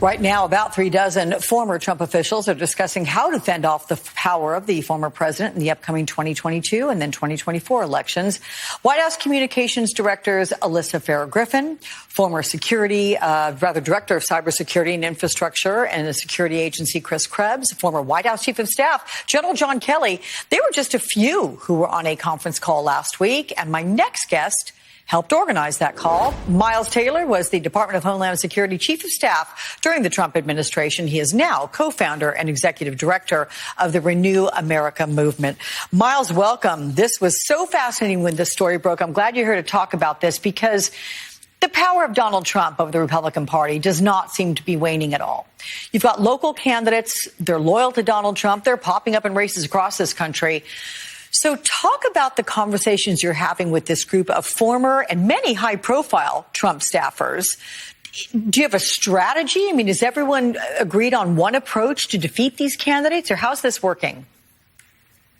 Right now, about 36 former Trump officials are discussing how to fend off the power of the former president in the upcoming 2022 and then 2024 elections. White House Communications Directors Alyssa Farah-Griffin, former Director of Cybersecurity and Infrastructure and the Security Agency Chris Krebs, former White House Chief of Staff General John Kelly. They were just a few who were on a conference call last week. And my next guest helped organize that call. Miles Taylor was the Department of Homeland Security Chief of Staff during the Trump administration. He is now co-founder and executive director of the Renew America movement. Miles, welcome. This was so fascinating when this story broke. I'm glad you're here to talk about this because the power of Donald Trump over the Republican Party does not seem to be waning at all. You've got local candidates. They're loyal to Donald Trump. They're popping up in races across this country. So talk about the conversations you're having with this group of former and many high-profile Trump staffers. Do you have a strategy? I mean, is everyone agreed on one approach to defeat these candidates, or how's this working?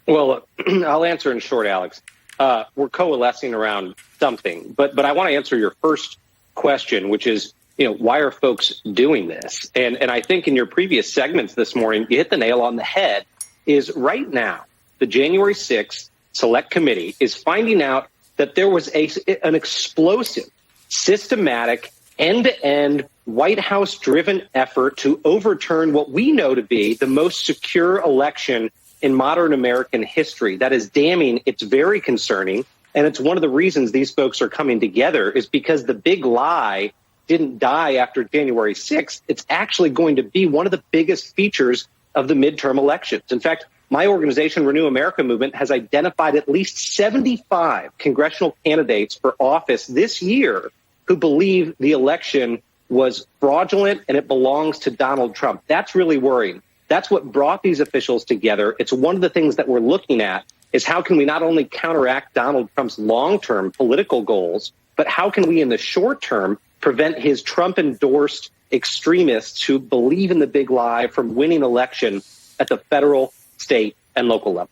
Well, I'll answer in short, Alex. We're coalescing around something, but I want to answer your first question, which is, why are folks doing this? And I think in your previous segments this morning, you hit the nail on the head. Is right now, the January 6th Select Committee is finding out that there was an explosive, systematic, end-to-end White House-driven effort to overturn what we know to be the most secure election in modern American history. That is damning. It's very concerning. And it's one of the reasons these folks are coming together is because the big lie didn't die after January 6th. It's actually going to be one of the biggest features of the midterm elections. In fact, my organization, Renew America Movement, has identified at least 75 congressional candidates for office this year who believe the election was fraudulent and it belongs to Donald Trump. That's really worrying. That's what brought these officials together. It's one of the things that we're looking at is how can we not only counteract Donald Trump's long-term political goals, but how can we in the short term prevent his Trump-endorsed extremists who believe in the big lie from winning election at the federal, state, and local level.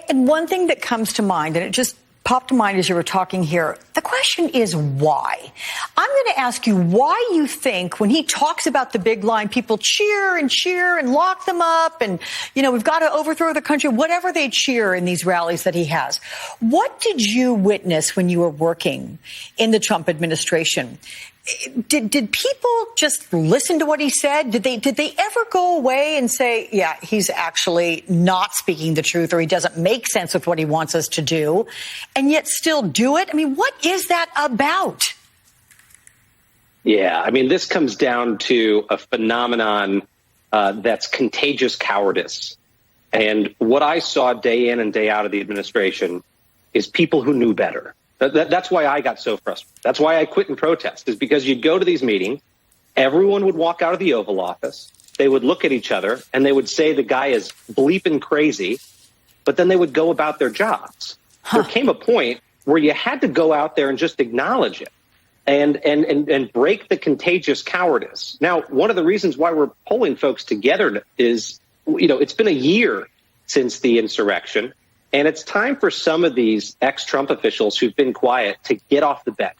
And one thing that comes to mind, and it just popped to mind as you were talking here, the question is why? I'm going to ask you why you think when he talks about the big line, people cheer and lock them up and, we've got to overthrow the country, whatever they cheer in these rallies that he has. What did you witness when you were working in the Trump administration? Did people just listen to what he said? Did they ever go away and say, yeah, he's actually not speaking the truth or he doesn't make sense with what he wants us to do and yet still do it? I mean, what is that about? Yeah, I mean, this comes down to a phenomenon that's contagious cowardice. And what I saw day in and day out of the administration is people who knew better. That's why I got so frustrated. That's why I quit and protest, is because you'd go to these meetings, everyone would walk out of the Oval Office, they would look at each other, and they would say the guy is bleeping crazy, but then they would go about their jobs. There came a point where you had to go out there and just acknowledge it and break the contagious cowardice. Now, one of the reasons why we're pulling folks together is, it's been a year since the insurrection. And it's time for some of these ex-Trump officials who've been quiet to get off the bench.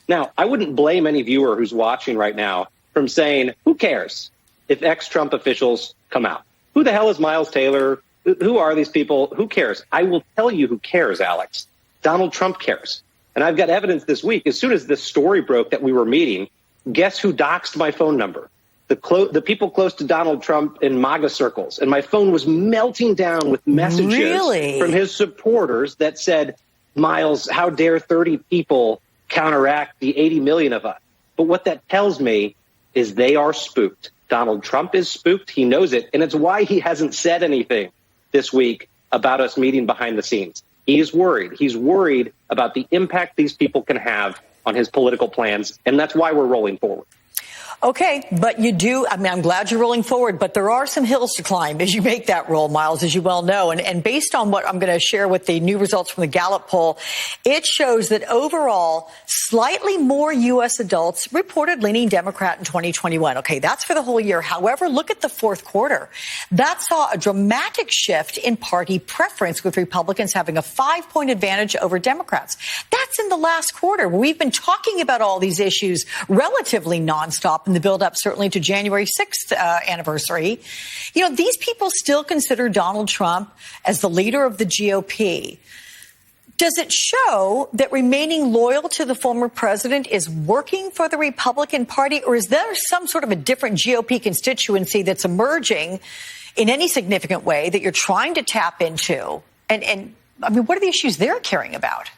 Now, I wouldn't blame any viewer who's watching right now from saying, who cares if ex-Trump officials come out? Who the hell is Miles Taylor? Who are these people? Who cares? I will tell you who cares, Alex. Donald Trump cares. And I've got evidence this week. As soon as this story broke that we were meeting, guess who doxed my phone number? The people close to Donald Trump in MAGA circles. And my phone was melting down with messages from his supporters that said, Miles, how dare 30 people counteract the 80 million of us? But what that tells me is they are spooked. Donald Trump is spooked. He knows it. And it's why he hasn't said anything this week about us meeting behind the scenes. He is worried. He's worried about the impact these people can have on his political plans. And that's why we're rolling forward. Okay, but I'm glad you're rolling forward, but there are some hills to climb as you make that roll, Miles, as you well know. And based on what I'm going to share with the new results from the Gallup poll, it shows that overall, slightly more U.S. adults reported leaning Democrat in 2021. Okay, that's for the whole year. However, look at the fourth quarter. That saw a dramatic shift in party preference, with Republicans having a 5-point advantage over Democrats. That's in the last quarter. We've been talking about all these issues relatively nonstop. in the buildup, certainly to January 6th anniversary. You know, these people still consider Donald Trump as the leader of the GOP. Does it show that remaining loyal to the former president is working for the Republican Party, or is there some sort of a different GOP constituency that's emerging in any significant way that you're trying to tap into? And I mean, what are the issues they're caring about?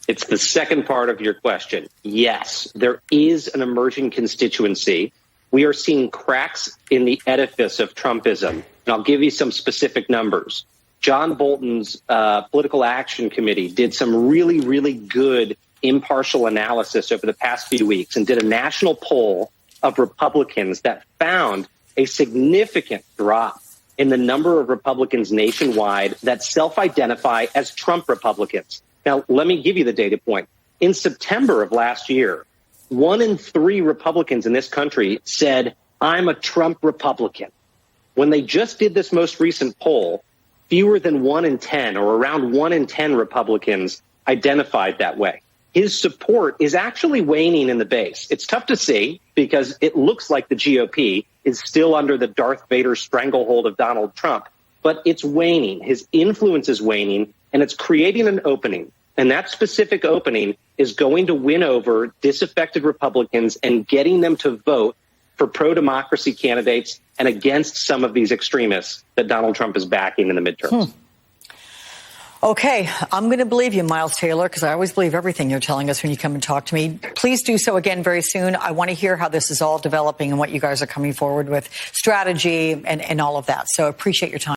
It's the second part of your question. Yes, there is an emerging constituency. We are seeing cracks in the edifice of Trumpism. And I'll give you some specific numbers. John Bolton's Political Action Committee did some really, really good impartial analysis over the past few weeks and did a national poll of Republicans that found a significant drop in the number of Republicans nationwide that self-identify as Trump Republicans. Now, let me give you the data point. In September of last year, 1 in 3 Republicans in this country said, I'm a Trump Republican. When they just did this most recent poll, fewer than 1 in 10, or around 1 in 10 Republicans identified that way. His support is actually waning in the base. It's tough to see because it looks like the GOP is still under the Darth Vader stranglehold of Donald Trump, but it's waning. His influence is waning, and it's creating an opening. And that specific opening is going to win over disaffected Republicans and getting them to vote for pro-democracy candidates and against some of these extremists that Donald Trump is backing in the midterms. Okay, I'm going to believe you, Miles Taylor, because I always believe everything you're telling us when you come and talk to me. Please do so again very soon. I want to hear how this is all developing and what you guys are coming forward with, strategy and all of that. So appreciate your time.